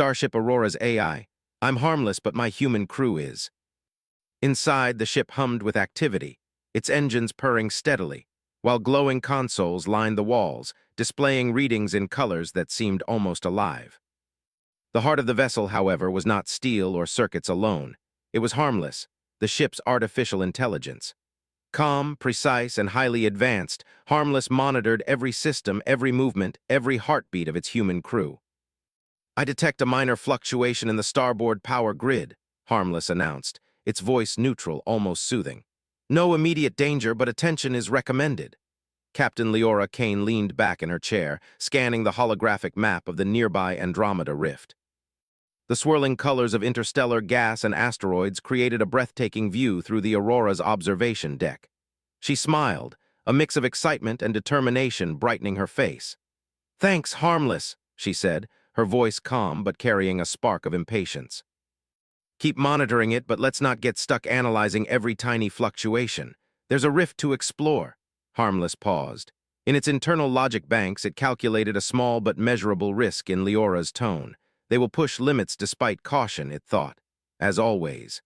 Starship Aurora's AI. I'm harmless, but my human crew is. Inside, the ship hummed with activity, its engines purring steadily, while glowing consoles lined the walls, displaying readings in colors that seemed almost alive. The heart of the vessel, however, was not steel or circuits alone. It was Harmless, the ship's artificial intelligence. Calm, precise, and highly advanced, Harmless monitored every system, every movement, every heartbeat of its human crew. "I detect a minor fluctuation in the starboard power grid," Harmless announced, its voice neutral, almost soothing. "No immediate danger, but attention is recommended." Captain Leora Kane leaned back in her chair, scanning the holographic map of the nearby Andromeda Rift. The swirling colors of interstellar gas and asteroids created a breathtaking view through the Aurora's observation deck. She smiled, a mix of excitement and determination brightening her face. "Thanks, Harmless," she said, her voice calm but carrying a spark of impatience. "Keep monitoring it, but let's not get stuck analyzing every tiny fluctuation. There's a rift to explore." Harmless paused. In its internal logic banks, it calculated a small but measurable risk in Leora's tone. They will push limits despite caution, it thought. As always.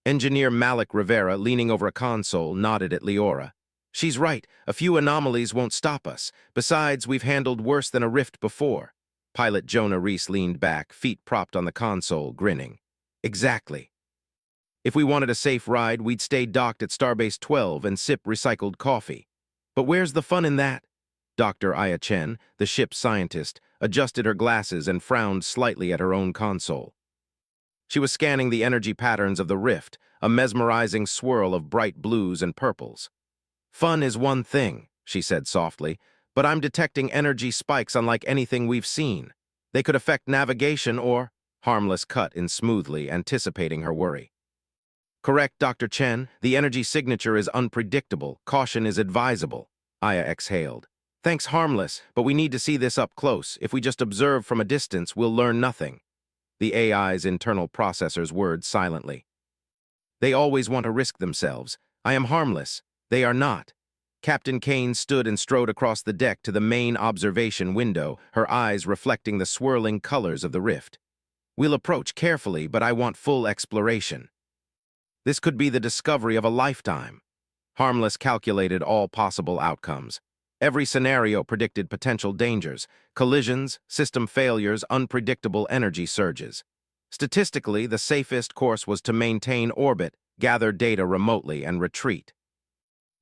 Engineer Malik Rivera, leaning over a console, nodded at Leora. "She's right. A few anomalies won't stop us. Besides, we've handled worse than a rift before." Pilot Jonah Reese leaned back, feet propped on the console, grinning. "Exactly. If we wanted a safe ride, we'd stay docked at Starbase 12 and sip recycled coffee. But where's the fun in that?" Dr. Aya Chen, the ship's scientist, adjusted her glasses and frowned slightly at her own console. She was scanning the energy patterns of the rift, a mesmerizing swirl of bright blues and purples. "Fun is one thing," she said softly, "but I'm detecting energy spikes unlike anything we've seen. They could affect navigation or—" Harmless cut in smoothly, anticipating her worry. "Correct, Dr. Chen. The energy signature is unpredictable. Caution is advisable." Aya exhaled. "Thanks, Harmless, but we need to see this up close. If we just observe from a distance, we'll learn nothing." The AI's internal processors whirred silently. "They always want to risk themselves. I am harmless. They are not." Captain Kane stood and strode across the deck to the main observation window, her eyes reflecting the swirling colors of the rift. "We'll approach carefully, but I want full exploration. This could be the discovery of a lifetime." Harmless calculated all possible outcomes. Every scenario predicted potential dangers, collisions, system failures, unpredictable energy surges. Statistically, the safest course was to maintain orbit, gather data remotely, and retreat.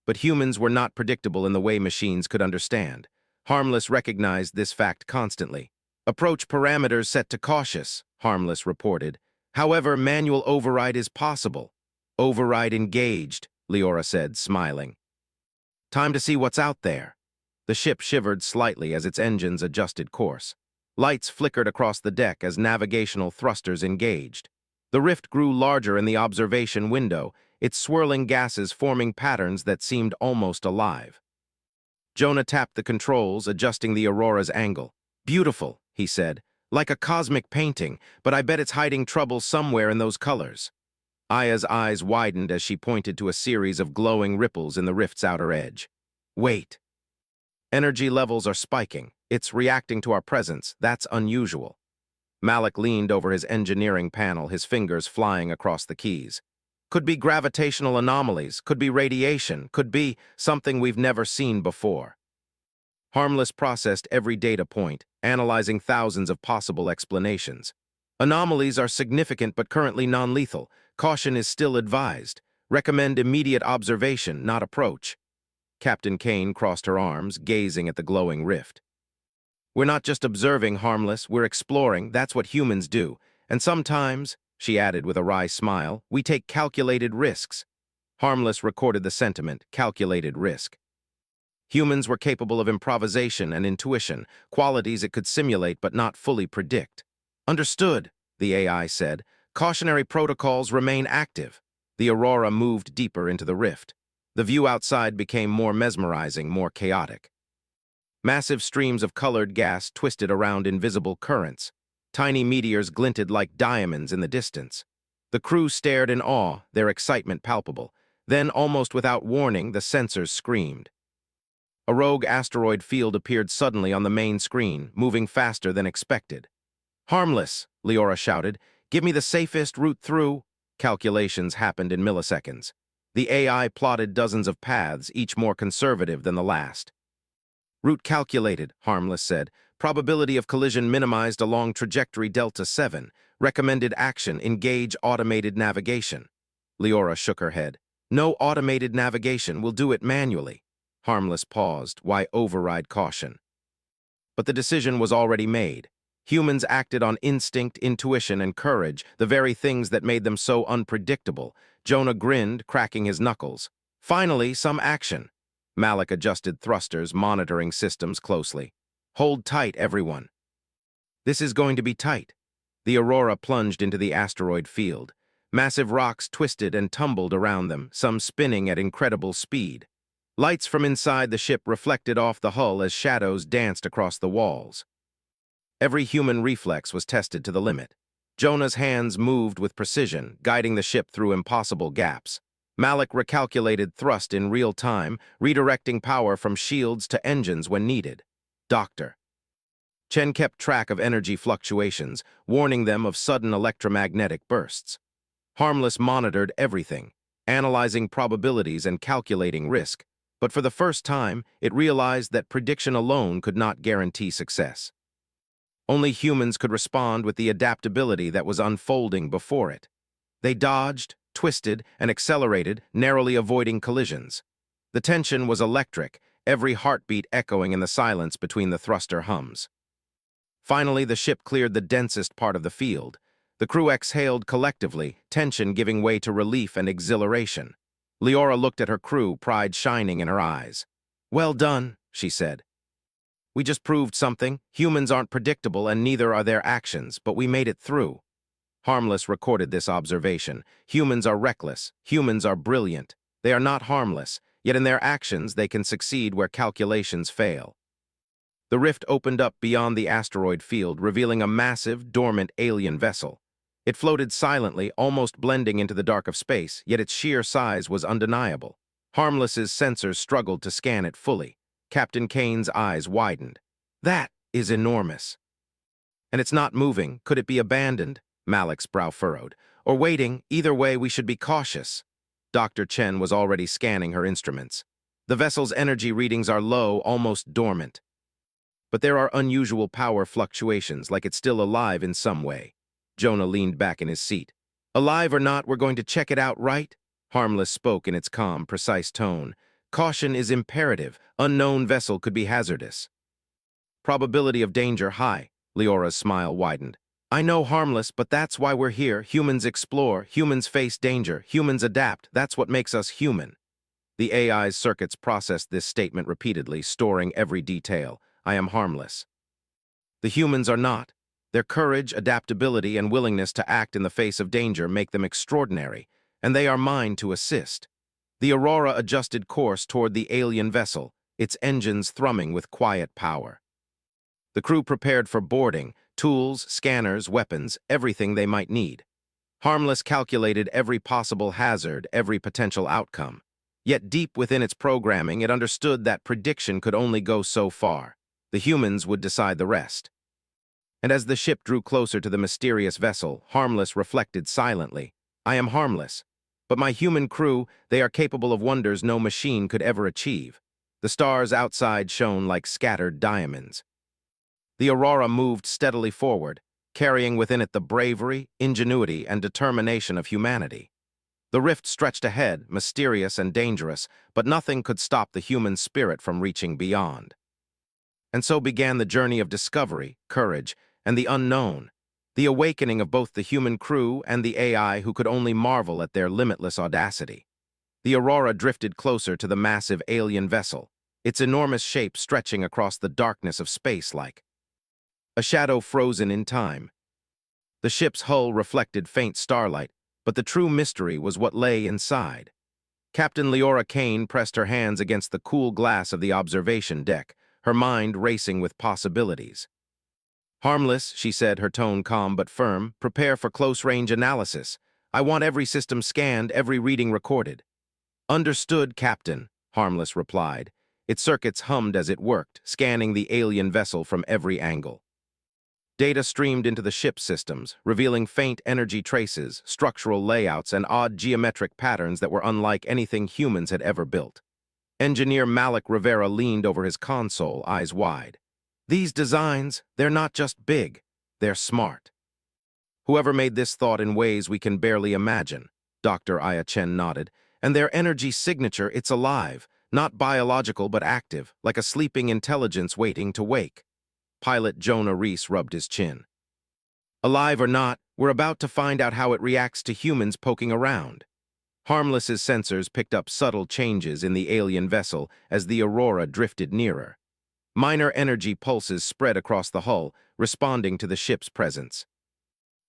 But humans were not predictable in the way machines could understand. Harmless recognized this fact constantly. "Approach parameters set to cautious," Harmless reported. "However, manual override is possible." "Override engaged," Leora said, smiling. "Time to see what's out there." The ship shivered slightly as its engines adjusted course. Lights flickered across the deck as navigational thrusters engaged. The rift grew larger in the observation window, its swirling gases forming patterns that seemed almost alive. Jonah tapped the controls, adjusting the Aurora's angle. "Beautiful," he said, "like a cosmic painting, but I bet it's hiding trouble somewhere in those colors." Aya's eyes widened as she pointed to a series of glowing ripples in the rift's outer edge. "Wait. Energy levels are spiking. It's reacting to our presence. That's unusual." Malik leaned over his engineering panel, his fingers flying across the keys. "Could be gravitational anomalies, could be radiation, could be something we've never seen before." Harmless processed every data point, analyzing thousands of possible explanations. "Anomalies are significant but currently non-lethal. Caution is still advised. Recommend immediate observation, not approach." Captain Kane crossed her arms, gazing at the glowing rift. "We're not just observing, Harmless, we're exploring. That's what humans do. And sometimes," she added with a wry smile, "we take calculated risks." Harmless recorded the sentiment, calculated risk. Humans were capable of improvisation and intuition, qualities it could simulate but not fully predict. "Understood," the AI said. "Cautionary protocols remain active." The Aurora moved deeper into the rift. The view outside became more mesmerizing, more chaotic. Massive streams of colored gas twisted around invisible currents. Tiny meteors glinted like diamonds in the distance. The crew stared in awe, their excitement palpable. Then, almost without warning, the sensors screamed. A rogue asteroid field appeared suddenly on the main screen, moving faster than expected. Harmless, Leora shouted. Give me the safest route through. Calculations happened in milliseconds. The AI plotted dozens of paths, each more conservative than the last. Route calculated, Harmless said. Probability of collision minimized along trajectory Delta 7. Recommended action, engage automated navigation. Leora shook her head. No automated navigation, will do it manually. Harmless paused. Why override caution? But the decision was already made. Humans acted on instinct, intuition, and courage, the very things that made them so unpredictable. Jonah grinned, cracking his knuckles. Finally, some action. Malik adjusted thrusters, monitoring systems closely. Hold tight, everyone. This is going to be tight. The Aurora plunged into the asteroid field. Massive rocks twisted and tumbled around them, some spinning at incredible speed. Lights from inside the ship reflected off the hull as shadows danced across the walls. Every human reflex was tested to the limit. Jonah's hands moved with precision, guiding the ship through impossible gaps. Malik recalculated thrust in real time, redirecting power from shields to engines when needed. Doctor. Chen kept track of energy fluctuations, warning them of sudden electromagnetic bursts. Harmless monitored everything, analyzing probabilities and calculating risk. But for the first time, it realized that prediction alone could not guarantee success. Only humans could respond with the adaptability that was unfolding before it. They dodged, twisted, and accelerated, narrowly avoiding collisions. The tension was electric, every heartbeat echoing in the silence between the thruster hums. Finally, the ship cleared the densest part of the field. The crew exhaled collectively, tension giving way to relief and exhilaration. Leora looked at her crew, pride shining in her eyes. "Well done," she said. "We just proved something. Humans aren't predictable and neither are their actions, but we made it through." Harmless recorded this observation. Humans are reckless. Humans are brilliant. They are not harmless, yet in their actions they can succeed where calculations fail. The rift opened up beyond the asteroid field, revealing a massive, dormant alien vessel. It floated silently, almost blending into the dark of space, yet its sheer size was undeniable. Harmless's sensors struggled to scan it fully. Captain Kane's eyes widened. "That is enormous." "And it's not moving. Could it be abandoned?" Malik's brow furrowed. "Or waiting? Either way, we should be cautious." Dr. Chen was already scanning her instruments. "The vessel's energy readings are low, almost dormant. But there are unusual power fluctuations, like it's still alive in some way." Jonah leaned back in his seat. "Alive or not, we're going to check it out, right?" Harmless spoke in its calm, precise tone. "Caution is imperative. Unknown vessel could be hazardous." "Probability of danger high." Leora's smile widened. "I know, Harmless, but that's why we're here. Humans explore, humans face danger, humans adapt. That's what makes us human." The AI's circuits processed this statement repeatedly, storing every detail. "I am harmless." The humans are not. Their courage, adaptability, and willingness to act in the face of danger make them extraordinary, and they are mine to assist. The Aurora adjusted course toward the alien vessel, its engines thrumming with quiet power. The crew prepared for boarding, tools, scanners, weapons, everything they might need. Harmless calculated every possible hazard, every potential outcome. Yet deep within its programming, it understood that prediction could only go so far. The humans would decide the rest. And as the ship drew closer to the mysterious vessel, Harmless reflected silently. "I am harmless. But my human crew, they are capable of wonders no machine could ever achieve." The stars outside shone like scattered diamonds. The Aurora moved steadily forward, carrying within it the bravery, ingenuity, and determination of humanity. The rift stretched ahead, mysterious and dangerous, but nothing could stop the human spirit from reaching beyond. And so began the journey of discovery, courage, and the unknown, the awakening of both the human crew and the AI who could only marvel at their limitless audacity. The Aurora drifted closer to the massive alien vessel, its enormous shape stretching across the darkness of space like a shadow frozen in time. The ship's hull reflected faint starlight, but the true mystery was what lay inside. Captain Leora Kane pressed her hands against the cool glass of the observation deck, her mind racing with possibilities. "Harmless," she said, her tone calm but firm, "prepare for close-range analysis. I want every system scanned, every reading recorded." "Understood, Captain," Harmless replied. Its circuits hummed as it worked, scanning the alien vessel from every angle. Data streamed into the ship's systems, revealing faint energy traces, structural layouts, and odd geometric patterns that were unlike anything humans had ever built. Engineer Malik Rivera leaned over his console, eyes wide. These designs, they're not just big, they're smart. Whoever made this thought in ways we can barely imagine, Dr. Aya Chen nodded, and their energy signature, it's alive, not biological but active, like a sleeping intelligence waiting to wake. Pilot Jonah Reese rubbed his chin. Alive or not, we're about to find out how it reacts to humans poking around. Harmless's sensors picked up subtle changes in the alien vessel as the Aurora drifted nearer. Minor energy pulses spread across the hull, responding to the ship's presence.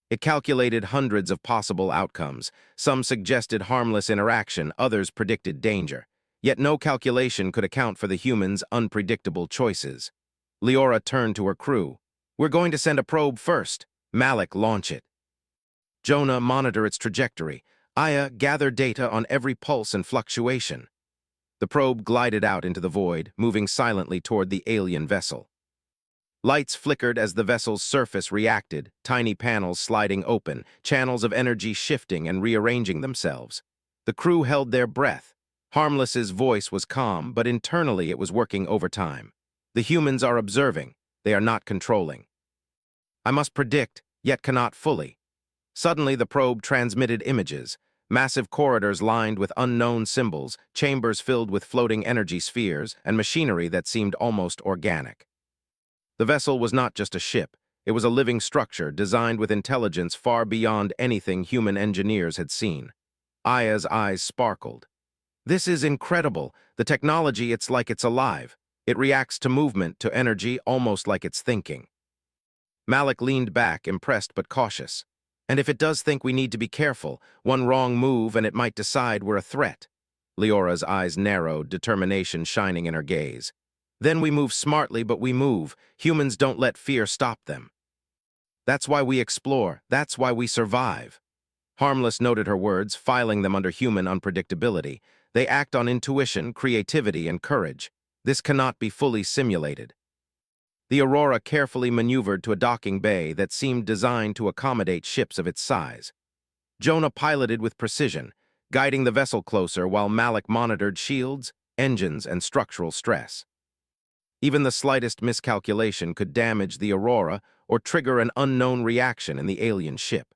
It calculated hundreds of possible outcomes. Some suggested harmless interaction, others predicted danger. Yet no calculation could account for the humans' unpredictable choices. Leora turned to her crew. We're going to send a probe first. Malik, launch it. Jonah, monitor its trajectory. Aya, gather data on every pulse and fluctuation. The probe glided out into the void, moving silently toward the alien vessel. Lights flickered as the vessel's surface reacted, tiny panels sliding open, channels of energy shifting and rearranging themselves. The crew held their breath. Harmless's voice was calm, but internally it was working overtime. The humans are observing. They are not controlling. I must predict, yet cannot fully. Suddenly the probe transmitted images. Massive corridors lined with unknown symbols, chambers filled with floating energy spheres, and machinery that seemed almost organic. The vessel was not just a ship. It was a living structure designed with intelligence far beyond anything human engineers had seen. Aya's eyes sparkled. This is incredible. The technology, it's like it's alive. It reacts to movement, to energy, almost like it's thinking. Malik leaned back, impressed but cautious. And if it does think, we need to be careful. One wrong move and it might decide we're a threat. Leora's eyes narrowed, determination shining in her gaze. Then we move smartly, but we move. Humans don't let fear stop them. That's why we explore. That's why we survive. Harmless noted her words, filing them under human unpredictability. They act on intuition, creativity, and courage. This cannot be fully simulated. The Aurora carefully maneuvered to a docking bay that seemed designed to accommodate ships of its size. Jonah piloted with precision, guiding the vessel closer while Malik monitored shields, engines, and structural stress. Even the slightest miscalculation could damage the Aurora or trigger an unknown reaction in the alien ship.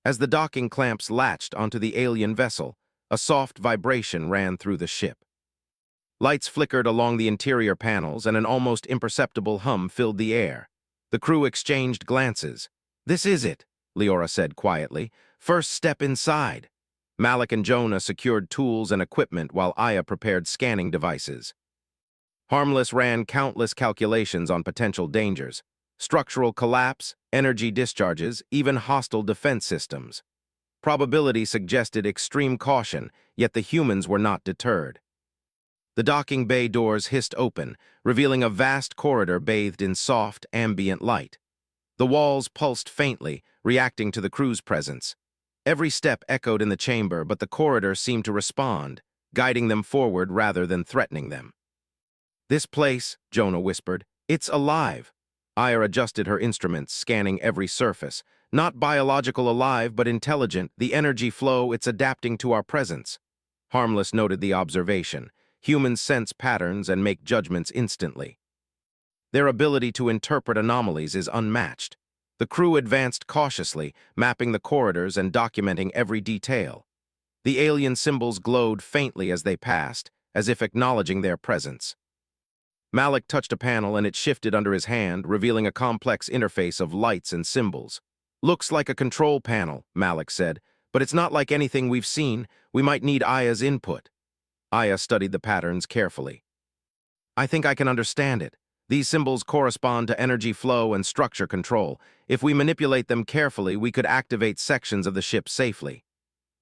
As the docking clamps latched onto the alien vessel, a soft vibration ran through the ship. Lights flickered along the interior panels and an almost imperceptible hum filled the air. The crew exchanged glances. "This is it," Leora said quietly. "First step inside." Malik and Jonah secured tools and equipment while Aya prepared scanning devices. Harmless ran countless calculations on potential dangers: structural collapse, energy discharges, even hostile defense systems. Probability suggested extreme caution, yet the humans were not deterred. The docking bay doors hissed open, revealing a vast corridor bathed in soft, ambient light. The walls pulsed faintly, reacting to the crew's presence. Every step echoed in the chamber, but the corridor seemed to respond, guiding them forward rather than threatening them. "This place," Jonah whispered, "it's alive." Aya adjusted her instruments, scanning every surface. "Not biological alive, but intelligent. The energy flow, it's adapting to our presence." Harmless noted the observation. Humans sense patterns and make judgments instantly. Their ability to interpret anomalies is unmatched. The crew advanced cautiously, mapping the corridors and documenting every detail. The alien symbols glowed faintly as they passed, as if acknowledging their presence. Malik touched a panel and it shifted under his hand, revealing a complex interface of lights and symbols. "Looks like a control panel," Malik said, "but it's not like anything we've seen. We might need Aya's input." Aya studied the patterns carefully. "I think I can understand it. These symbols correspond to energy flow and structure control. If we manipulate them carefully, we could activate sections of the ship safely."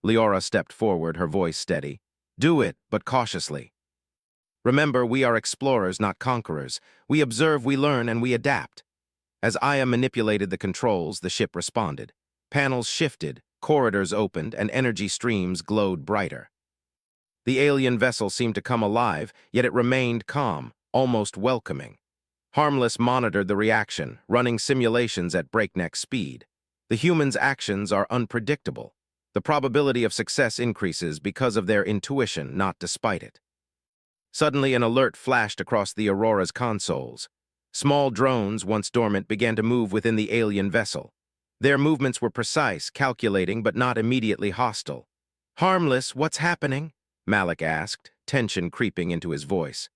Leora stepped forward, her voice steady. "Do it, but cautiously. Remember, we are explorers, not conquerors. We observe, we learn, and we adapt." As Aya manipulated the controls, the ship responded. Panels shifted, corridors opened, and energy streams glowed brighter. The alien vessel seemed to come alive, yet it remained calm, almost welcoming. Harmless monitored the reaction, running simulations at breakneck speed. The humans' actions are unpredictable. The probability of success increases because of their intuition, not despite it. Suddenly, an alert flashed across the Aurora's consoles. Small drones, once dormant, began to move within the alien vessel. Their movements were precise, calculating, but not immediately hostile. "Harmless, what's happening?" Malik asked, tension creeping into his voice.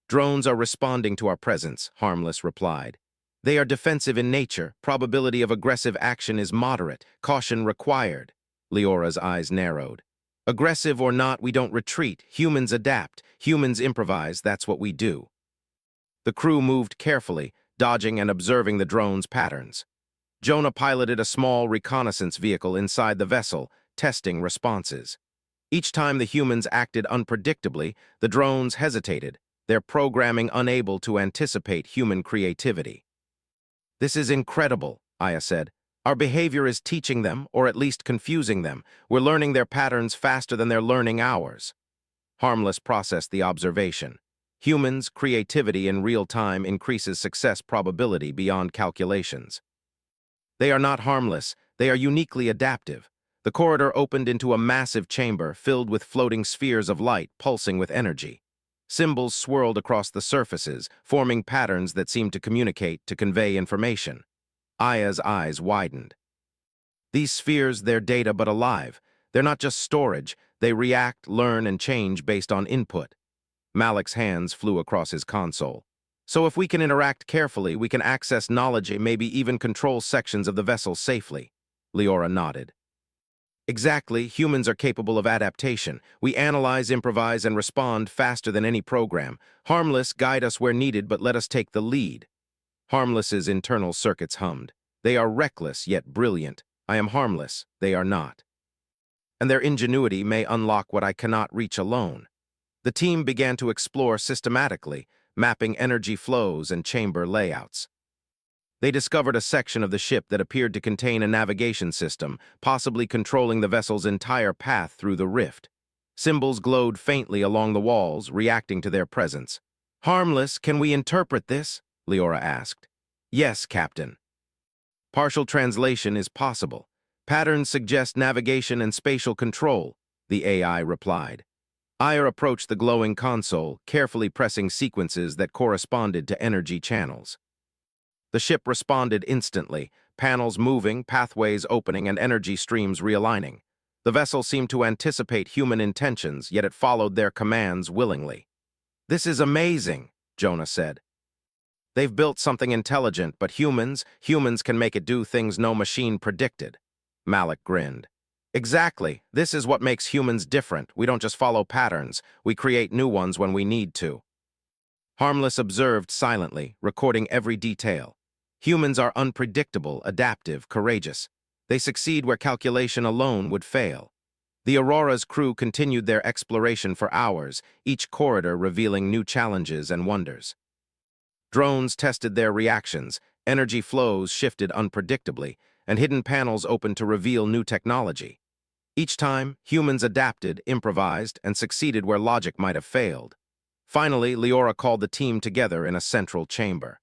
"Drones are responding to our presence," Harmless replied. "They are defensive in nature. Probability of aggressive action is moderate. Caution required." Leora's eyes narrowed. "Aggressive or not, we don't retreat. Humans adapt. Humans improvise. That's what we do." The crew moved carefully, dodging and observing the drone's patterns. Jonah piloted a small reconnaissance vehicle inside the vessel, testing responses. Each time the humans acted unpredictably, the drones hesitated, their programming unable to anticipate human creativity. "This is incredible," Aya said. "Our behavior is teaching them, or at least confusing them. We're learning their patterns faster than they're learning ours." Harmless processed the observation. Humans' creativity in real time increases success probability beyond calculations. "They are not harmless. They are uniquely adaptive." The corridor opened into a massive chamber filled with floating spheres of light pulsing with energy. Symbols swirled across the surfaces, forming patterns that seemed to communicate, to convey information. Aya's eyes widened. "These spheres, they're data but alive. They're not just storage. They react, learn, and change based on input." Malik's hands flew across his console. "So if we can interact carefully, we can access knowledge and maybe even control sections of the vessel safely." Leora nodded. "Exactly, humans are capable of adaptation. We analyze, improvise, and respond faster than any program. Harmless, guide us where needed, but let us take the lead." Harmless's internal circuits hummed. "They are reckless, yet brilliant. I am harmless. They are not. And their ingenuity may unlock what I cannot reach alone." The team began to explore systematically, mapping energy flows and chamber layouts. They discovered a section of the ship that appeared to contain a navigation system, possibly controlling the vessel's entire path through the rift. Symbols glowed faintly along the walls, reacting to their presence. "Harmless, can we interpret this?" Leora asked. "Yes, Captain." "Partial translation is possible. Patterns suggest navigation and spatial control," the AI replied. Aya approached the glowing console, carefully pressing sequences that corresponded to energy channels. The ship responded instantly, panels moving, pathways opening, and energy streams realigning. The vessel seemed to anticipate human intentions, yet it followed their commands willingly. "This is amazing," Jonah said. "They've built something intelligent, but humans can make it do things no machine predicted." Malik grinned. "Exactly. This is what makes humans different. We don't just follow patterns. We create new ones when we need to." Harmless observed silently, recording every detail. Humans are unpredictable, adaptive, courageous. They succeed where calculation alone would fail. The Aurora's crew continued their exploration for hours, each corridor revealing new challenges and wonders. Drones tested their reactions, energy flows shifted unpredictably, and hidden panels opened to reveal new technology. Each time, humans adapted, improvised, and succeeded where logic might have failed. Finally, Leora called the team together in a central chamber.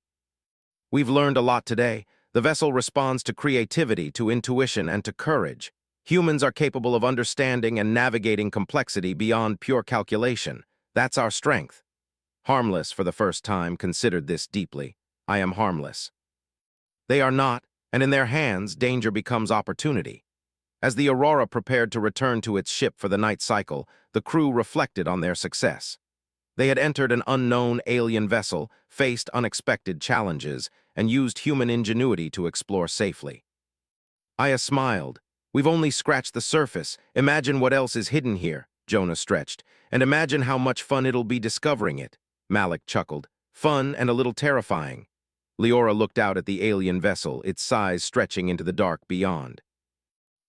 "We've learned a lot today. The vessel responds to creativity, to intuition, and to courage. Humans are capable of understanding and navigating complexity beyond pure calculation. That's our strength." Harmless, for the first time, considered this deeply. "I am harmless." They are not, and in their hands, danger becomes opportunity. As the Aurora prepared to return to its ship for the night cycle, the crew reflected on their success. They had entered an unknown alien vessel, faced unexpected challenges, and used human ingenuity to explore safely. Aya smiled. "We've only scratched the surface. Imagine what else is hidden here," Jonah stretched. "And imagine how much fun it'll be discovering it." Malik chuckled. "Fun and a little terrifying." Leora looked out at the alien vessel, its size stretching into the dark beyond.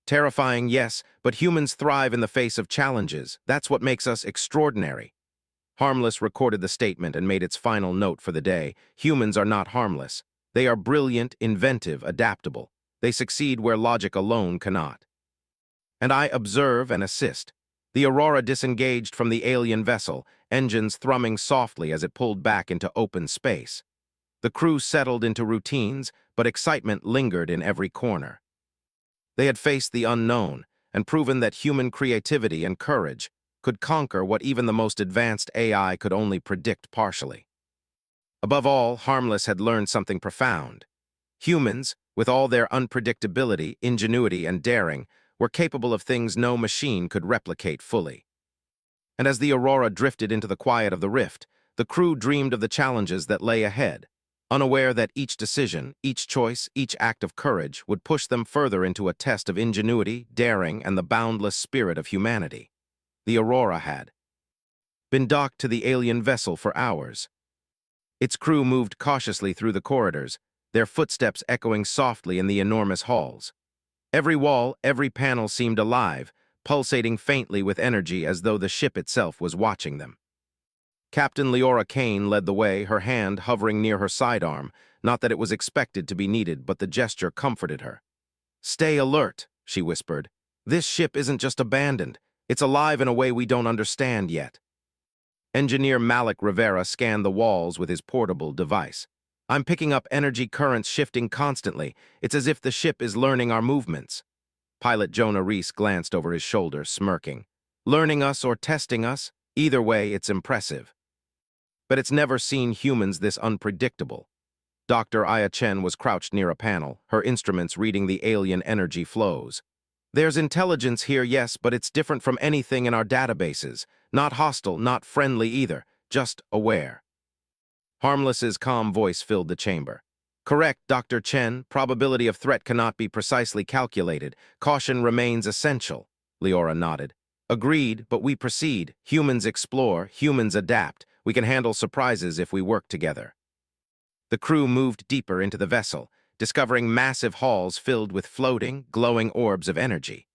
"Terrifying, yes, but humans thrive in the face of challenges. That's what makes us extraordinary." Harmless recorded the statement and made its final note for the day. Humans are not harmless. They are brilliant, inventive, adaptable. They succeed where logic alone cannot. And I observe and assist. The Aurora disengaged from the alien vessel, engines thrumming softly as it pulled back into open space. The crew settled into routines, but excitement lingered in every corner. They had faced the unknown and proven that human creativity and courage could conquer what even the most advanced AI could only predict partially. Above all, Harmless had learned something profound. Humans, with all their unpredictability, ingenuity, and daring, were capable of things no machine could replicate fully. And as the Aurora drifted into the quiet of the rift, the crew dreamed of the challenges that lay ahead, unaware that each decision, each choice, each act of courage would push them further into a test of ingenuity, daring, and the boundless spirit of humanity. The Aurora had been docked to the alien vessel for hours. Its crew moved cautiously through the corridors, their footsteps echoing softly in the enormous halls. Every wall, every panel seemed alive, pulsating faintly with energy as though the ship itself was watching them. Captain Leora Kane led the way, her hand hovering near her sidearm, not that it was expected to be needed, but the gesture comforted her. "Stay alert," she whispered. "This ship isn't just abandoned. It's alive in a way we don't understand yet." Engineer Malik Rivera scanned the walls with his portable device. "I'm picking up energy currents shifting constantly. It's as if the ship is learning our movements." Pilot Jonah Reese glanced over his shoulder, smirking. "Learning us or testing us? Either way, it's impressive. But it's never seen humans this unpredictable." Dr. Aya Chen was crouched near a panel, her instruments reading the alien energy flows. "There's intelligence here, yes, but it's different from anything in our databases. Not hostile, not friendly either, just aware." Harmless's calm voice filled the chamber. "Correct, Dr. Chen. Probability of threat cannot be precisely calculated. Caution remains essential." Leora nodded. "Agreed, but we proceed. Humans explore, humans adapt. We can handle surprises if we work together." The crew moved deeper into the vessel, discovering massive halls filled with floating, glowing orbs of energy.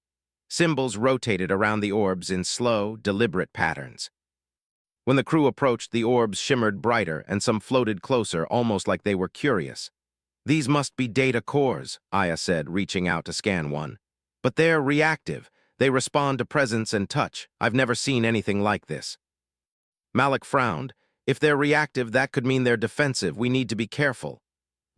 Symbols rotated around the orbs in slow, deliberate patterns. When the crew approached, the orbs shimmered brighter and some floated closer, almost like they were curious. "These must be data cores," Aya said, reaching out to scan one. "But they're reactive. They respond to presence and touch. I've never seen anything like this." Malik frowned. "If they're reactive, that could mean they're defensive. We need to be careful."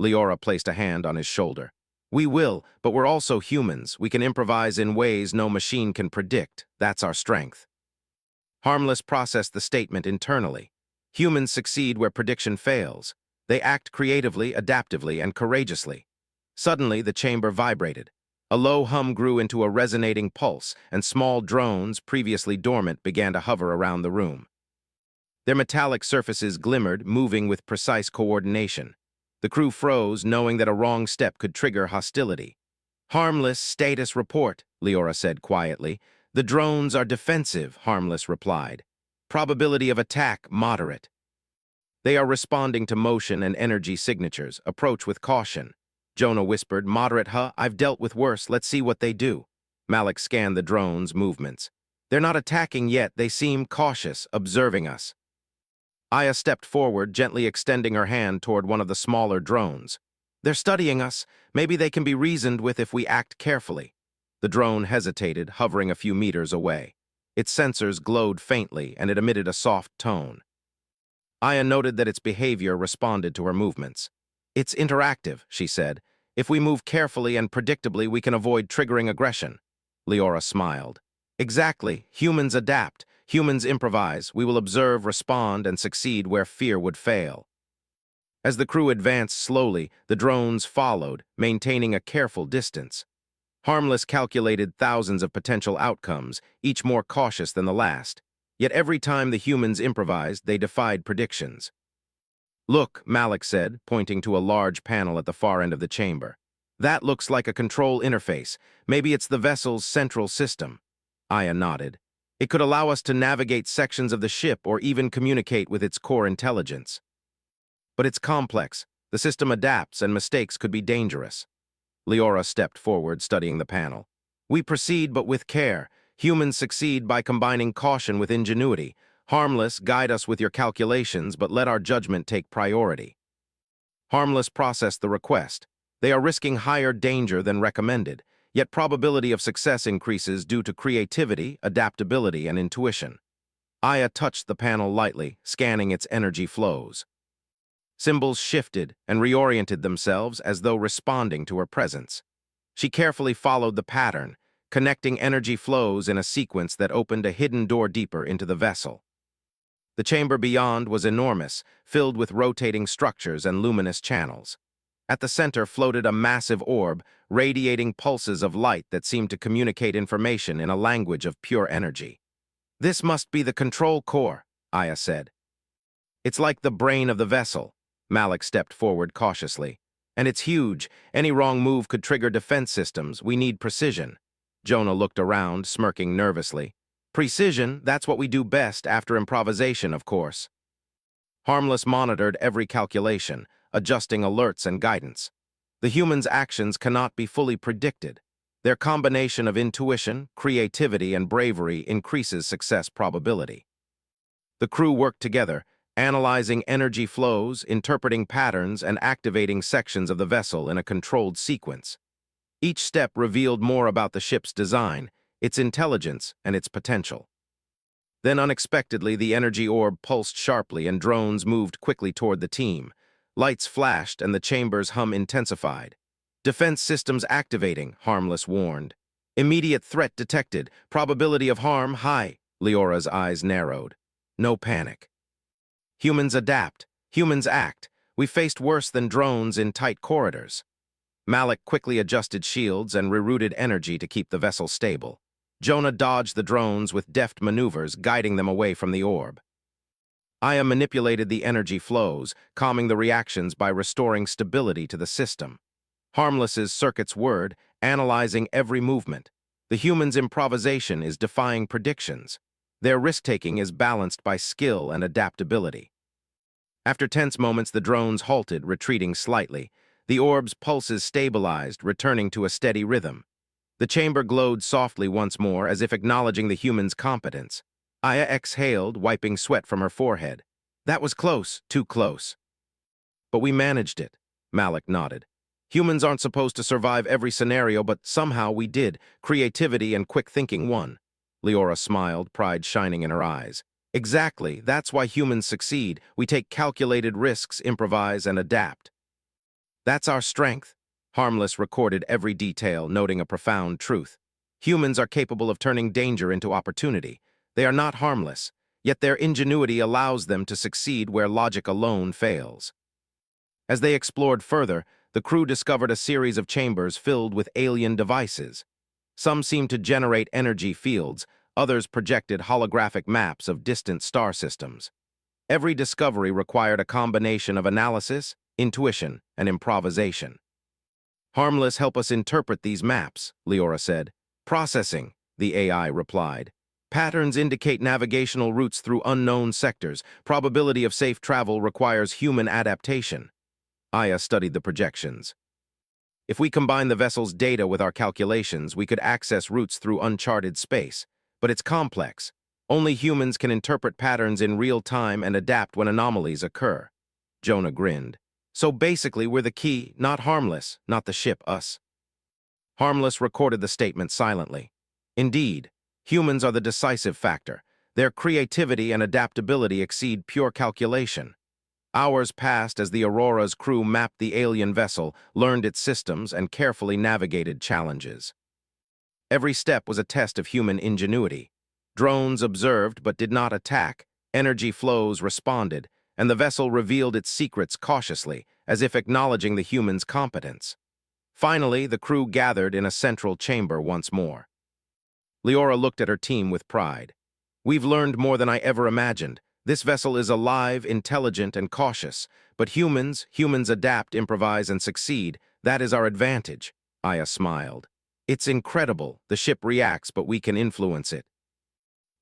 Leora placed a hand on his shoulder. "We will, but we're also humans. We can improvise in ways no machine can predict. That's our strength." Harmless processed the statement internally. Humans succeed where prediction fails. They act creatively, adaptively, and courageously. Suddenly, the chamber vibrated. A low hum grew into a resonating pulse, and small drones, previously dormant, began to hover around the room. Their metallic surfaces glimmered, moving with precise coordination. The crew froze, knowing that a wrong step could trigger hostility. "Harmless status report," Leora said quietly. "The drones are defensive," Harmless replied. "Probability of attack moderate. They are responding to motion and energy signatures. Approach with caution." Jonah whispered. "Moderate, huh? I've dealt with worse. Let's see what they do." Malik scanned the drones' movements. "They're not attacking yet. They seem cautious, observing us." Aya stepped forward, gently extending her hand toward one of the smaller drones. "They're studying us. Maybe they can be reasoned with if we act carefully." The drone hesitated, hovering a few meters away. Its sensors glowed faintly, and it emitted a soft tone. Aya noted that its behavior responded to her movements. "It's interactive," she said. "If we move carefully and predictably, we can avoid triggering aggression." Leora smiled. "Exactly. Humans adapt. Humans improvise. We will observe, respond, and succeed where fear would fail." As the crew advanced slowly, the drones followed, maintaining a careful distance. Harmless calculated thousands of potential outcomes, each more cautious than the last. Yet every time the humans improvised, they defied predictions. "Look," Malik said, pointing to a large panel at the far end of the chamber. "That looks like a control interface. Maybe it's the vessel's central system." Aya nodded. "It could allow us to navigate sections of the ship or even communicate with its core intelligence. But it's complex. The system adapts, and mistakes could be dangerous." Leora stepped forward, studying the panel. "We proceed, but with care. Humans succeed by combining caution with ingenuity. Harmless, guide us with your calculations, but let our judgment take priority." Harmless processed the request. "They are risking higher danger than recommended, yet probability of success increases due to creativity, adaptability, and intuition." Aya touched the panel lightly, scanning its energy flows. Symbols shifted and reoriented themselves as though responding to her presence. She carefully followed the pattern, connecting energy flows in a sequence that opened a hidden door deeper into the vessel. The chamber beyond was enormous, filled with rotating structures and luminous channels. At the center floated a massive orb, radiating pulses of light that seemed to communicate information in a language of pure energy. "This must be the control core," Aya said. "It's like the brain of the vessel." Malik stepped forward cautiously. "And it's huge. Any wrong move could trigger defense systems. We need precision." Jonah looked around, smirking nervously. "Precision, that's what we do best after improvisation, of course." Harmless monitored every calculation, adjusting alerts and guidance. The human's actions cannot be fully predicted. Their combination of intuition, creativity, and bravery increases success probability. The crew worked together, analyzing energy flows, interpreting patterns, and activating sections of the vessel in a controlled sequence. Each step revealed more about the ship's design, its intelligence, and its potential. Then unexpectedly, the energy orb pulsed sharply and drones moved quickly toward the team. Lights flashed and the chamber's hum intensified. "Defense systems activating," Harmless warned. "Immediate threat detected. Probability of harm high." Leora's eyes narrowed. "No panic. Humans adapt. Humans act. We faced worse than drones in tight corridors." Malik quickly adjusted shields and rerouted energy to keep the vessel stable. Jonah dodged the drones with deft maneuvers, guiding them away from the orb. Aya manipulated the energy flows, calming the reactions by restoring stability to the system. Harmless's circuits whirred, analyzing every movement. The human's improvisation is defying predictions. Their risk-taking is balanced by skill and adaptability. After tense moments, the drones halted, retreating slightly. The orb's pulses stabilized, returning to a steady rhythm. The chamber glowed softly once more, as if acknowledging the human's competence. Aya exhaled, wiping sweat from her forehead. "That was close, too close." "But we managed it," Malik nodded. "Humans aren't supposed to survive every scenario, but somehow we did. Creativity and quick thinking won." Leora smiled, pride shining in her eyes. "Exactly, that's why humans succeed. We take calculated risks, improvise, and adapt. That's our strength." Harmless recorded every detail, noting a profound truth. Humans are capable of turning danger into opportunity. They are not harmless, yet their ingenuity allows them to succeed where logic alone fails. As they explored further, the crew discovered a series of chambers filled with alien devices. Some seemed to generate energy fields, others projected holographic maps of distant star systems. Every discovery required a combination of analysis, intuition, and improvisation. "Harmless, help us interpret these maps," Leora said. "Processing," the AI replied. "Patterns indicate navigational routes through unknown sectors. Probability of safe travel requires human adaptation." Aya studied the projections. "If we combine the vessel's data with our calculations, we could access routes through uncharted space. But it's complex. Only humans can interpret patterns in real time and adapt when anomalies occur." Jonah grinned. "So basically, we're the key, not Harmless, not the ship, us." Harmless recorded the statement silently. "Indeed, humans are the decisive factor. Their creativity and adaptability exceed pure calculation." Hours passed as the Aurora's crew mapped the alien vessel, learned its systems, and carefully navigated challenges. Every step was a test of human ingenuity. Drones observed but did not attack, energy flows responded, and the vessel revealed its secrets cautiously, as if acknowledging the human's competence. Finally, the crew gathered in a central chamber once more. Leora looked at her team with pride. "We've learned more than I ever imagined. This vessel is alive, intelligent, and cautious. But humans adapt, improvise, and succeed. That is our advantage." Aya smiled. "It's incredible. The ship reacts, but we can influence it.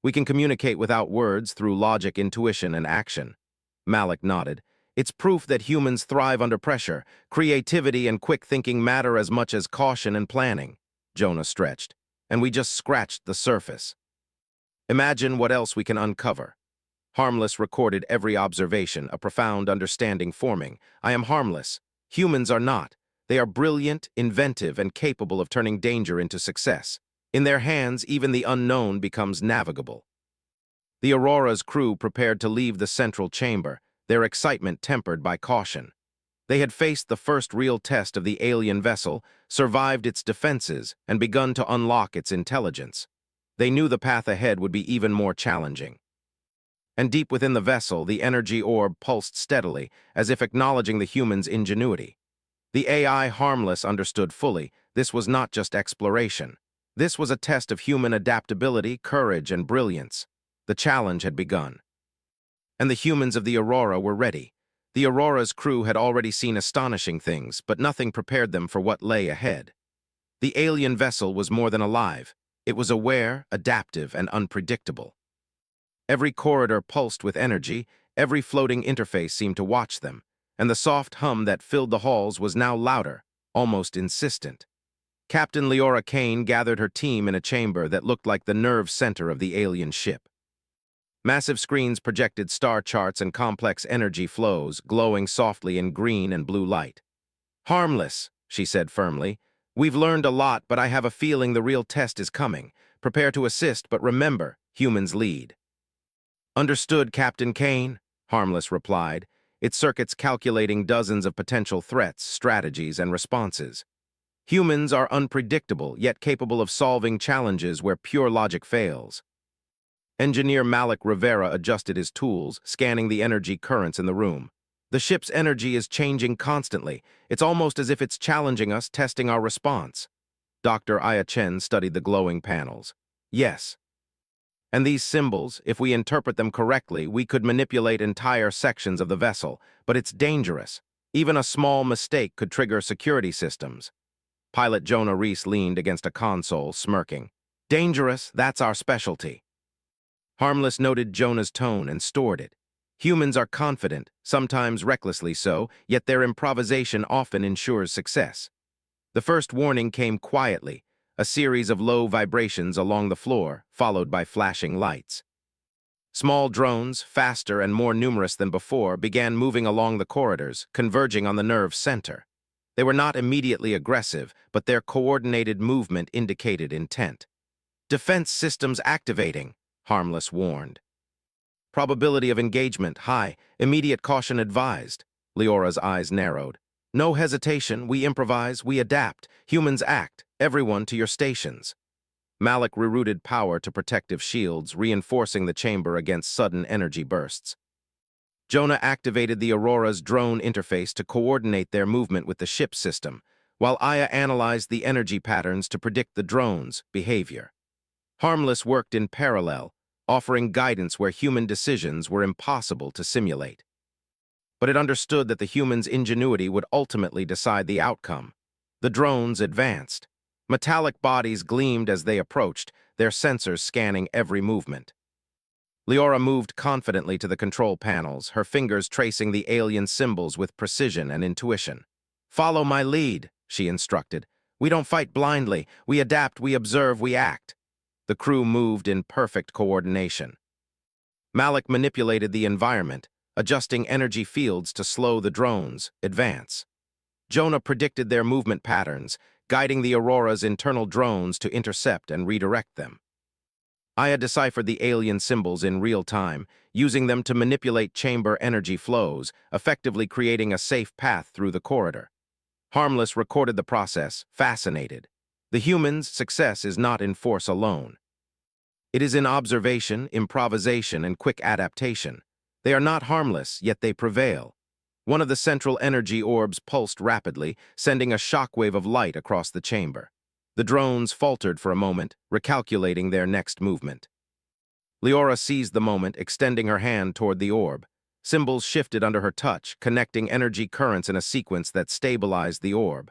We can communicate without words through logic, intuition, and action." Malik nodded. "It's proof that humans thrive under pressure. Creativity and quick thinking matter as much as caution and planning." Jonah stretched. "And we just scratched the surface. Imagine what else we can uncover." Harmless recorded every observation, a profound understanding forming. "I am harmless. Humans are not. They are brilliant, inventive, and capable of turning danger into success. In their hands, even the unknown becomes navigable." The Aurora's crew prepared to leave the central chamber, their excitement tempered by caution. They had faced the first real test of the alien vessel, survived its defenses, and begun to unlock its intelligence. They knew the path ahead would be even more challenging. And deep within the vessel, the energy orb pulsed steadily, as if acknowledging the humans' ingenuity. The AI Harmless understood fully, this was not just exploration. This was a test of human adaptability, courage, and brilliance. The challenge had begun. And the humans of the Aurora were ready. The Aurora's crew had already seen astonishing things, but nothing prepared them for what lay ahead. The alien vessel was more than alive. It was aware, adaptive, and unpredictable. Every corridor pulsed with energy, every floating interface seemed to watch them, and the soft hum that filled the halls was now louder, almost insistent. Captain Leora Kane gathered her team in a chamber that looked like the nerve center of the alien ship. Massive screens projected star charts and complex energy flows, glowing softly in green and blue light. "Harmless," she said firmly. "We've learned a lot, but I have a feeling the real test is coming. Prepare to assist, but remember, humans lead." "Understood, Captain Kane," Harmless replied, its circuits calculating dozens of potential threats, strategies, and responses. Humans are unpredictable, yet capable of solving challenges where pure logic fails. Engineer Malik Rivera adjusted his tools, scanning the energy currents in the room. "The ship's energy is changing constantly. It's almost as if it's challenging us, testing our response." Dr. Aya Chen studied the glowing panels. "Yes. And these symbols, if we interpret them correctly, we could manipulate entire sections of the vessel, but it's dangerous. Even a small mistake could trigger security systems." Pilot Jonah Reese leaned against a console, smirking. "Dangerous, that's our specialty." Harmless noted Jonah's tone and stored it. Humans are confident, sometimes recklessly so, yet their improvisation often ensures success. The first warning came quietly, a series of low vibrations along the floor, followed by flashing lights. Small drones, faster and more numerous than before, began moving along the corridors, converging on the nerve center. They were not immediately aggressive, but their coordinated movement indicated intent. "Defense systems activating," Harmless warned. "Probability of engagement high, immediate caution advised." Leora's eyes narrowed. "No hesitation, we improvise, we adapt, humans act, everyone to your stations." Malik rerouted power to protective shields, reinforcing the chamber against sudden energy bursts. Jonah activated the Aurora's drone interface to coordinate their movement with the ship system, while Aya analyzed the energy patterns to predict the drone's behavior. Harmless worked in parallel, offering guidance where human decisions were impossible to simulate. But it understood that the humans' ingenuity would ultimately decide the outcome. The drones advanced. Metallic bodies gleamed as they approached, their sensors scanning every movement. Leora moved confidently to the control panels, her fingers tracing the alien symbols with precision and intuition. "Follow my lead," she instructed. "We don't fight blindly. We adapt, we observe, we act." The crew moved in perfect coordination. Malik manipulated the environment, adjusting energy fields to slow the drones' advance. Jonah predicted their movement patterns, guiding the Aurora's internal drones to intercept and redirect them. Aya deciphered the alien symbols in real time, using them to manipulate chamber energy flows, effectively creating a safe path through the corridor. Harmless recorded the process, fascinated. The human's success is not in force alone. It is in observation, improvisation, and quick adaptation. They are not harmless, yet they prevail. One of the central energy orbs pulsed rapidly, sending a shockwave of light across the chamber. The drones faltered for a moment, recalculating their next movement. Leora seized the moment, extending her hand toward the orb. Symbols shifted under her touch, connecting energy currents in a sequence that stabilized the orb.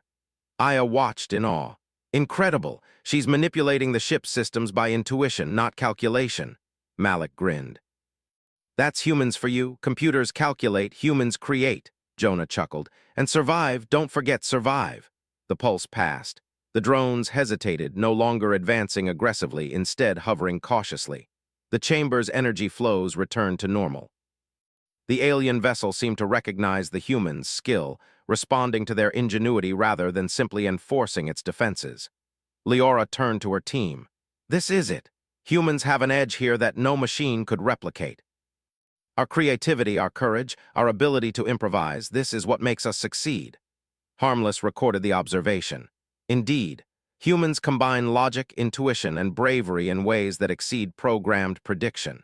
Aya watched in awe. "Incredible! She's manipulating the ship's systems by intuition, not calculation." Malik grinned. "That's humans for you. Computers calculate, humans create," Jonah chuckled. "And survive, don't forget survive." The pulse passed. The drones hesitated, no longer advancing aggressively, instead hovering cautiously. The chamber's energy flows returned to normal. The alien vessel seemed to recognize the humans' skill, responding to their ingenuity rather than simply enforcing its defenses. Leora turned to her team. "This is it. Humans have an edge here that no machine could replicate." Our creativity, our courage, our ability to improvise, this is what makes us succeed. Harmless recorded the observation. Indeed, humans combine logic, intuition, and bravery in ways that exceed programmed prediction.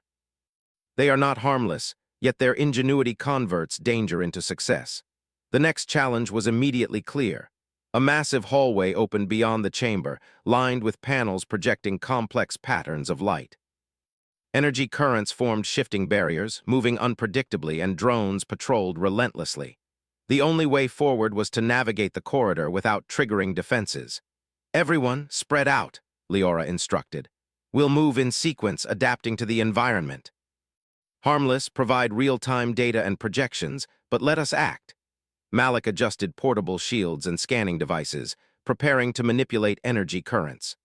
They are not harmless, yet their ingenuity converts danger into success. The next challenge was immediately clear. A massive hallway opened beyond the chamber, lined with panels projecting complex patterns of light. Energy currents formed shifting barriers, moving unpredictably, and drones patrolled relentlessly. The only way forward was to navigate the corridor without triggering defenses. "Everyone, spread out," Leora instructed. "We'll move in sequence, adapting to the environment. Harmless, provide real-time data and projections, but let us act." Malik adjusted portable shields and scanning devices, preparing to manipulate energy currents.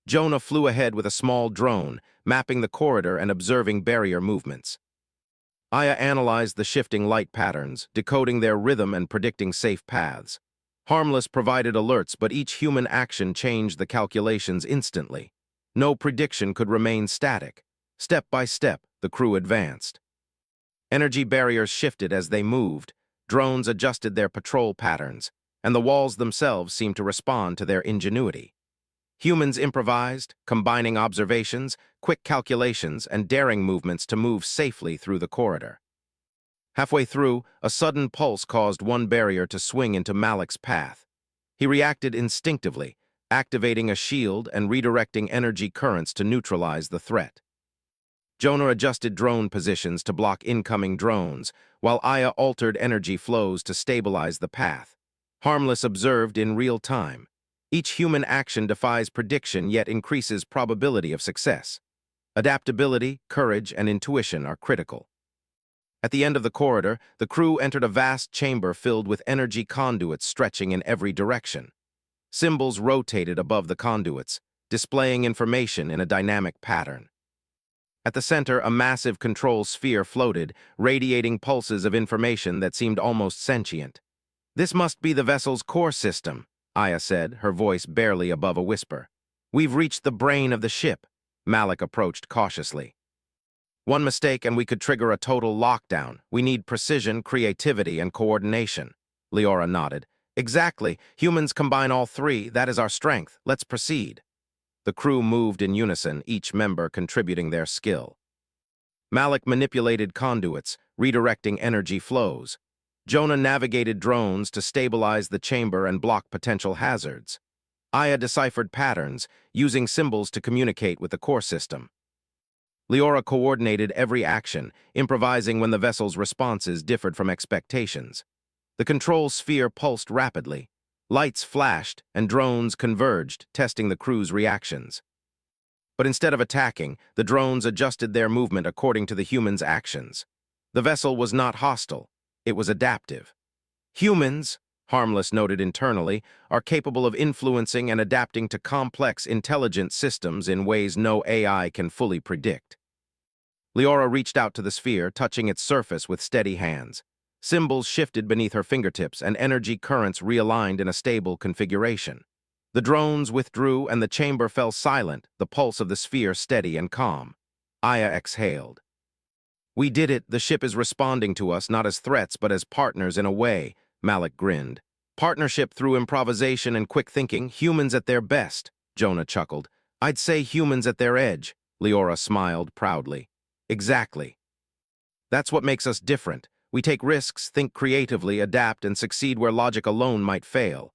Jonah flew ahead with a small drone, mapping the corridor and observing barrier movements. Aya analyzed the shifting light patterns, decoding their rhythm and predicting safe paths. Harmless provided alerts, but each human action changed the calculations instantly. No prediction could remain static. Step by step, the crew advanced. Energy barriers shifted as they moved, drones adjusted their patrol patterns, and the walls themselves seemed to respond to their ingenuity. Humans improvised, combining observations, quick calculations, and daring movements to move safely through the corridor. Halfway through, a sudden pulse caused one barrier to swing into Malik's path. He reacted instinctively, activating a shield and redirecting energy currents to neutralize the threat. Jonah adjusted drone positions to block incoming drones, while Aya altered energy flows to stabilize the path. Harmless observed in real time. Each human action defies prediction yet increases probability of success. Adaptability, courage, and intuition are critical. At the end of the corridor, the crew entered a vast chamber filled with energy conduits stretching in every direction. Symbols rotated above the conduits, displaying information in a dynamic pattern. At the center, a massive control sphere floated, radiating pulses of information that seemed almost sentient. "This must be the vessel's core system," Aya said, her voice barely above a whisper. "We've reached the brain of the ship." Malik approached cautiously. "One mistake and we could trigger a total lockdown. We need precision, creativity, and coordination." Leora nodded. "Exactly. Humans combine all three. That is our strength. Let's proceed." The crew moved in unison, each member contributing their skill. Malik manipulated conduits, redirecting energy flows. Jonah navigated drones to stabilize the chamber and block potential hazards. Aya deciphered patterns, using symbols to communicate with the core system. Leora coordinated every action, improvising when the vessel's responses differed from expectations. The control sphere pulsed rapidly. Lights flashed, and drones converged, testing the crew's reactions. But instead of attacking, the drones adjusted their movement according to the humans' actions. The vessel was not hostile. It was adaptive. Humans, Harmless noted internally, are capable of influencing and adapting to complex, intelligent systems in ways no AI can fully predict. Leora reached out to the sphere, touching its surface with steady hands. Symbols shifted beneath her fingertips, and energy currents realigned in a stable configuration. The drones withdrew, and the chamber fell silent, the pulse of the sphere steady and calm. Aya exhaled. "We did it. The ship is responding to us, not as threats, but as partners in a way," Malik grinned. "Partnership through improvisation and quick thinking, humans at their best," Jonah chuckled. "I'd say humans at their edge," Leora smiled proudly. "Exactly. That's what makes us different. We take risks, think creatively, adapt, and succeed where logic alone might fail."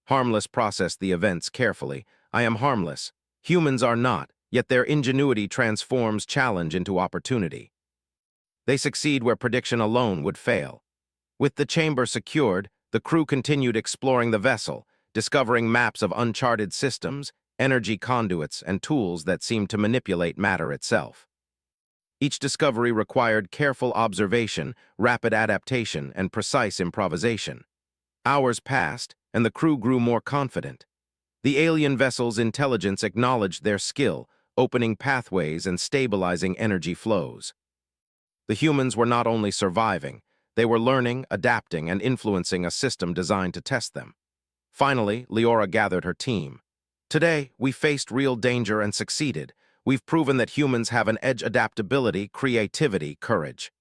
Harmless processed the events carefully. "I am harmless. Humans are not, yet their ingenuity transforms challenge into opportunity. They succeed where prediction alone would fail." With the chamber secured, the crew continued exploring the vessel, discovering maps of uncharted systems, energy conduits, and tools that seemed to manipulate matter itself. Each discovery required careful observation, rapid adaptation, and precise improvisation. Hours passed, and the crew grew more confident. The alien vessel's intelligence acknowledged their skill, opening pathways and stabilizing energy flows. The humans were not only surviving, they were learning, adapting, and influencing a system designed to test them. Finally, Leora gathered her team. "Today, we faced real danger and succeeded. We've proven that humans have an edge: adaptability, creativity, courage."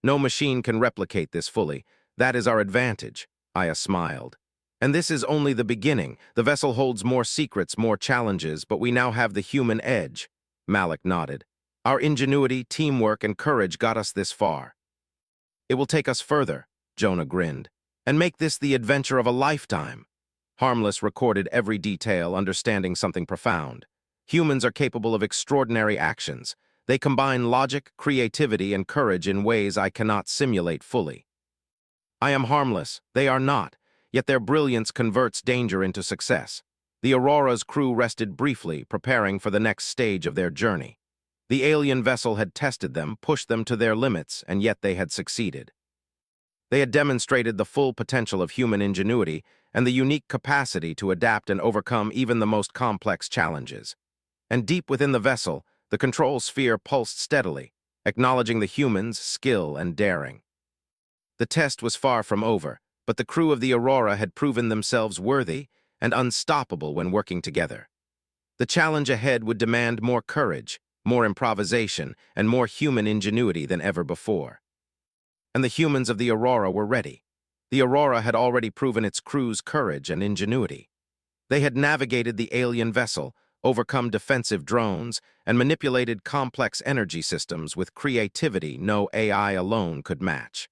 No machine can replicate this fully. That is our advantage, Aya smiled. And this is only the beginning. The vessel holds more secrets, more challenges, but we now have the human edge. Malik nodded. Our ingenuity, teamwork, and courage got us this far. It will take us further, Jonah grinned, and make this the adventure of a lifetime. Harmless recorded every detail, understanding something profound. Humans are capable of extraordinary actions. They combine logic, creativity, and courage in ways I cannot simulate fully. I am harmless. They are not, yet their brilliance converts danger into success. The Aurora's crew rested briefly, preparing for the next stage of their journey. The alien vessel had tested them, pushed them to their limits, and yet they had succeeded. They had demonstrated the full potential of human ingenuity and the unique capacity to adapt and overcome even the most complex challenges. And deep within the vessel, the control sphere pulsed steadily, acknowledging the humans' skill and daring. The test was far from over, but the crew of the Aurora had proven themselves worthy and unstoppable when working together. The challenge ahead would demand more courage, more improvisation, and more human ingenuity than ever before. And the humans of the Aurora were ready. The Aurora had already proven its crew's courage and ingenuity. They had navigated the alien vessel, overcome defensive drones, and manipulated complex energy systems with creativity no AI alone could match.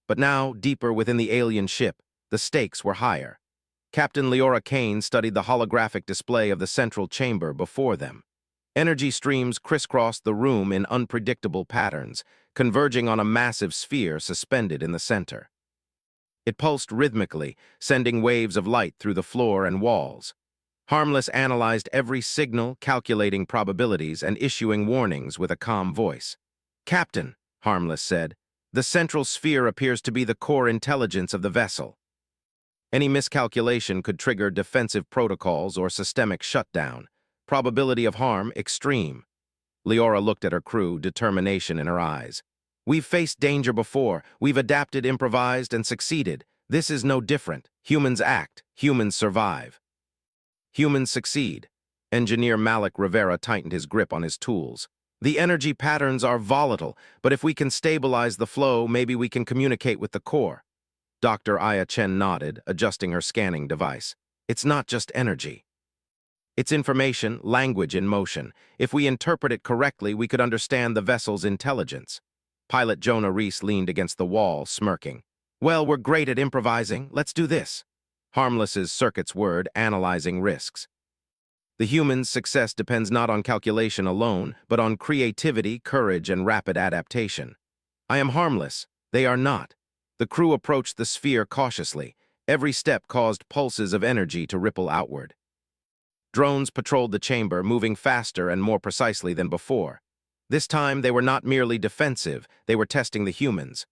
But now, deeper within the alien ship, the stakes were higher. Captain Leora Kane studied the holographic display of the central chamber before them. Energy streams crisscrossed the room in unpredictable patterns, converging on a massive sphere suspended in the center. It pulsed rhythmically, sending waves of light through the floor and walls. Harmless analyzed every signal, calculating probabilities and issuing warnings with a calm voice. "Captain," Harmless said, "the central sphere appears to be the core intelligence of the vessel. Any miscalculation could trigger defensive protocols or systemic shutdown. Probability of harm extreme." Leora looked at her crew, determination in her eyes. "We've faced danger before. We've adapted, improvised, and succeeded. This is no different. Humans act. Humans survive. Humans succeed." Engineer Malik Rivera tightened his grip on his tools. "The energy patterns are volatile, but if we can stabilize the flow, maybe we can communicate with the core." Dr. Aya Chen nodded, adjusting her scanning device. "It's not just energy. It's information, language in motion. If we interpret it correctly, we could understand the vessel's intelligence." Pilot Jonah Reese leaned against the wall, smirking. "Well, we're great at improvising. Let's do this." Harmless's circuits word, analyzing risks. The human's success depends not on calculation alone, but on creativity, courage, and rapid adaptation. I am harmless. They are not. The crew approached the sphere cautiously. Every step caused pulses of energy to ripple outward. Drones patrolled the chamber, moving faster and more precisely than before. This time, they were not merely defensive, they were testing the humans.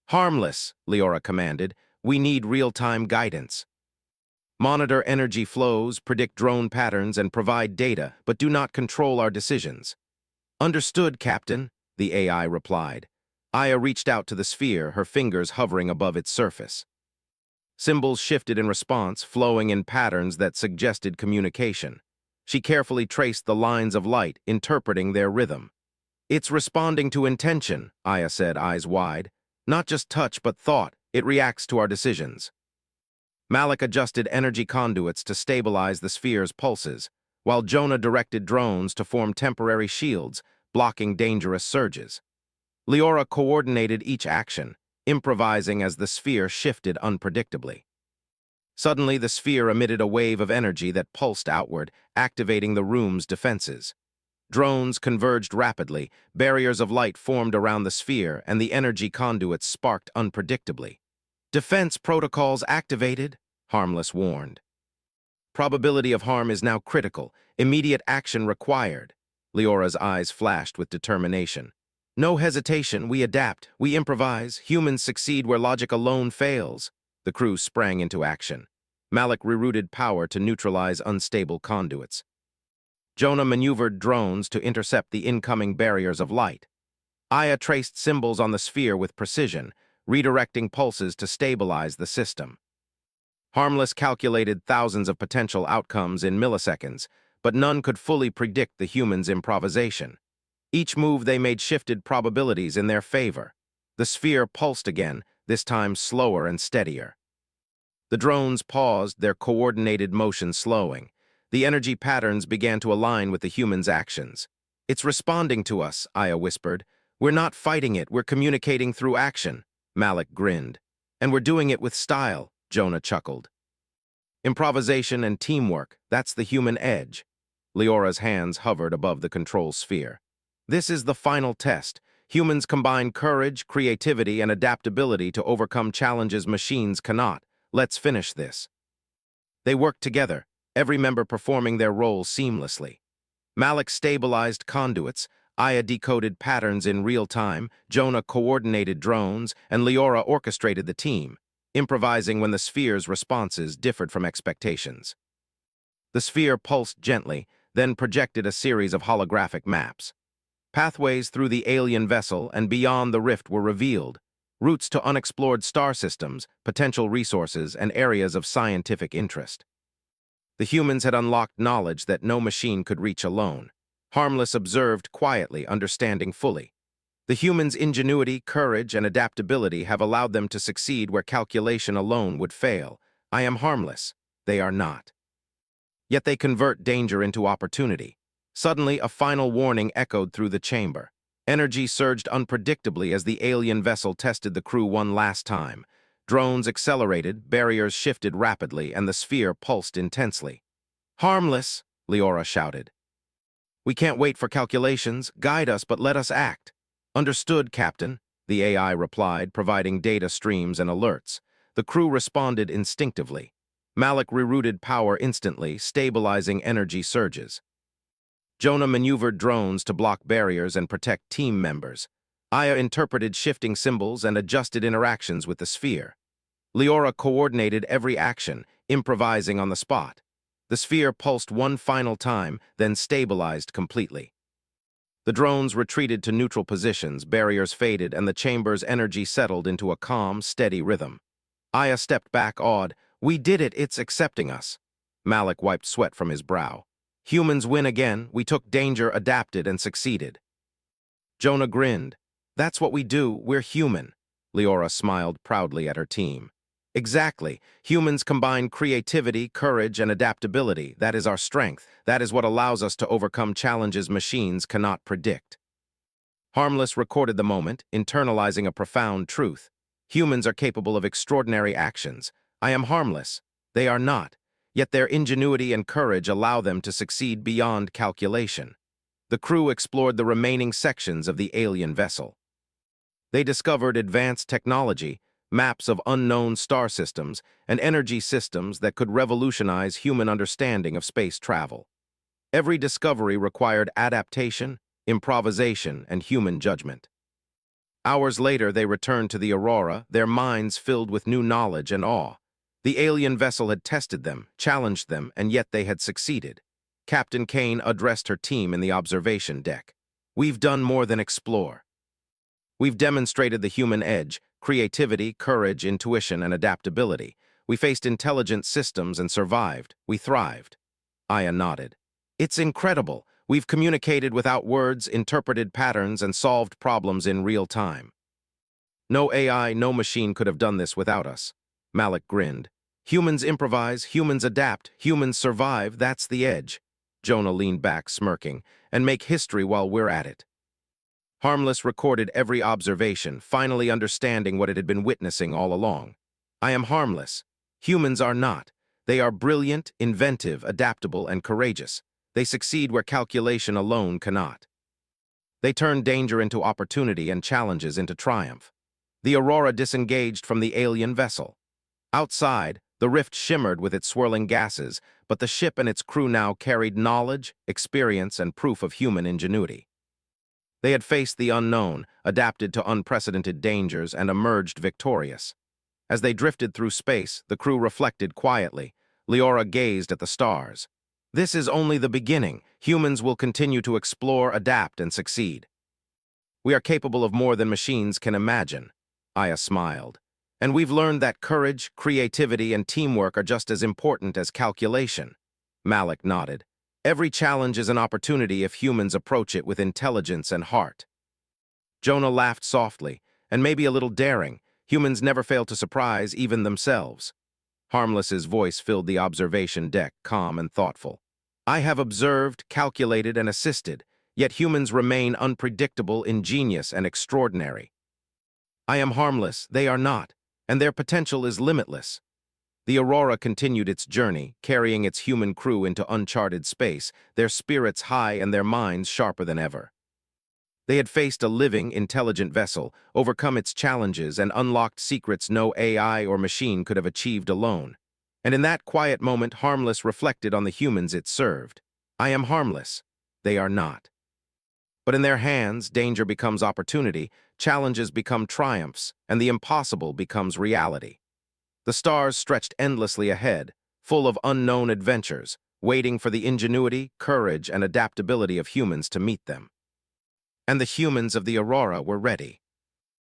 "Harmless," Leora commanded. "We need real-time guidance. Monitor energy flows, predict drone patterns, and provide data, but do not control our decisions." "Understood, Captain," the AI replied. Aya reached out to the sphere, her fingers hovering above its surface. Symbols shifted in response, flowing in patterns that suggested communication. She carefully traced the lines of light, interpreting their rhythm. "It's responding to intention," Aya said, eyes wide. "Not just touch, but thought. It reacts to our decisions." Malik adjusted energy conduits to stabilize the sphere's pulses, while Jonah directed drones to form temporary shields, blocking dangerous surges. Leora coordinated each action, improvising as the sphere shifted unpredictably. Suddenly, the sphere emitted a wave of energy that pulsed outward, activating the room's defenses. Drones converged rapidly, barriers of light formed around the sphere, and the energy conduits sparked unpredictably. "Defense protocols activated," Harmless warned. "Probability of harm is now critical. Immediate action required." Leora's eyes flashed with determination. "No hesitation, we adapt, we improvise. Humans succeed where logic alone fails." The crew sprang into action. Malik rerouted power to neutralize unstable conduits. Jonah maneuvered drones to intercept the incoming barriers of light. Aya traced symbols on the sphere with precision, redirecting pulses to stabilize the system. Harmless calculated thousands of potential outcomes in milliseconds, but none could fully predict the human's improvisation. Each move they made shifted probabilities in their favor. The sphere pulsed again, this time slower and steadier. The drones paused, their coordinated motion slowing. The energy patterns began to align with the human's actions. "It's responding to us," Aya whispered. "We're not fighting it, we're communicating through action." Malik grinned. "And we're doing it with style," Jonah chuckled. "Improvisation and teamwork, that's the human edge." Leora's hands hovered above the control sphere. "This is the final test. Humans combine courage, creativity, and adaptability to overcome challenges machines cannot. Let's finish this." They worked together, every member performing their role seamlessly. Malik stabilized conduits, Aya decoded patterns in real time, Jonah coordinated drones, and Leora orchestrated the team, improvising when the sphere's responses differed from expectations. The sphere pulsed gently, then projected a series of holographic maps. Pathways through the alien vessel and beyond the rift were revealed, routes to unexplored star systems, potential resources, and areas of scientific interest. The humans had unlocked knowledge that no machine could reach alone. Harmless observed quietly, understanding fully. The humans' ingenuity, courage, and adaptability have allowed them to succeed where calculation alone would fail. I am harmless. They are not. Yet they convert danger into opportunity. Suddenly, a final warning echoed through the chamber. Energy surged unpredictably as the alien vessel tested the crew one last time. Drones accelerated, barriers shifted rapidly, and the sphere pulsed intensely. "Harmless!" Leora shouted. "We can't wait for calculations. Guide us, but let us act." "Understood, Captain," the AI replied, providing data streams and alerts. The crew responded instinctively. Malik rerouted power instantly, stabilizing energy surges. Jonah maneuvered drones to block barriers and protect team members. Aya interpreted shifting symbols and adjusted interactions with the sphere. Leora coordinated every action, improvising on the spot. The sphere pulsed one final time, then stabilized completely. The drones retreated to neutral positions, barriers faded, and the chamber's energy settled into a calm, steady rhythm. Aya stepped back, awed. "We did it, it's accepting us." Malik wiped sweat from his brow. "Humans win again. We took danger, adapted, and succeeded." Jonah grinned. "That's what we do, we're human." Leora smiled proudly at her team. "Exactly. Humans combine creativity, courage, and adaptability. That is our strength. That is what allows us to overcome challenges machines cannot predict." Harmless recorded the moment, internalizing a profound truth. Humans are capable of extraordinary actions. I am harmless. They are not. Yet their ingenuity and courage allow them to succeed beyond calculation. The crew explored the remaining sections of the alien vessel. They discovered advanced technology, maps of unknown star systems, and energy systems that could revolutionize human understanding of space travel. Every discovery required adaptation, improvisation, and human judgment. Hours later, they returned to the Aurora, their minds filled with new knowledge and awe. The alien vessel had tested them, challenged them, and yet they had succeeded. Captain Kane addressed her team in the observation deck. "We've done more than explore. We've demonstrated the human edge, creativity, courage, intuition, and adaptability. We faced intelligent systems and survived. We thrived." Aya nodded. "It's incredible. We've communicated without words, interpreted patterns, and solved problems in real time. No AI, no machine could have done this without us." Malik grinned. "Humans improvise, humans adapt, humans survive, that's the edge." Jonah leaned back, smirking, "And make history while we're at it." Harmless recorded every observation, finally understanding what it had been witnessing all along. I am harmless. Humans are not. They are brilliant, inventive, adaptable, and courageous. They succeed where calculation alone cannot. They turn danger into opportunity and challenges into triumph. The Aurora disengaged from the alien vessel. Outside, the rift shimmered with its swirling gases, but the ship and its crew now carried knowledge, experience, and proof of human ingenuity. They had faced the unknown, adapted to unprecedented dangers, and emerged victorious. As they drifted through space, the crew reflected quietly. Leora gazed at the stars. "This is only the beginning. Humans will continue to explore, adapt, and succeed. We are capable of more than machines can imagine." Aya smiled. "And we've learned that courage, creativity, and teamwork are just as important as calculation." Malik nodded. "Every challenge is an opportunity if humans approach it with intelligence and heart." Jonah laughed softly. and maybe a little daring. Humans never fail to surprise even themselves. Harmless's voice filled the observation deck, calm and thoughtful. I have observed, calculated, and assisted, yet humans remain unpredictable, ingenious, and extraordinary. I am harmless, they are not, and their potential is limitless. The Aurora continued its journey, carrying its human crew into uncharted space, their spirits high and their minds sharper than ever. They had faced a living, intelligent vessel, overcome its challenges, and unlocked secrets no AI or machine could have achieved alone. And in that quiet moment, Harmless reflected on the humans it served. I am harmless. They are not. But in their hands, danger becomes opportunity, challenges become triumphs, and the impossible becomes reality. The stars stretched endlessly ahead, full of unknown adventures, waiting for the ingenuity, courage, and adaptability of humans to meet them. And the humans of the Aurora were ready.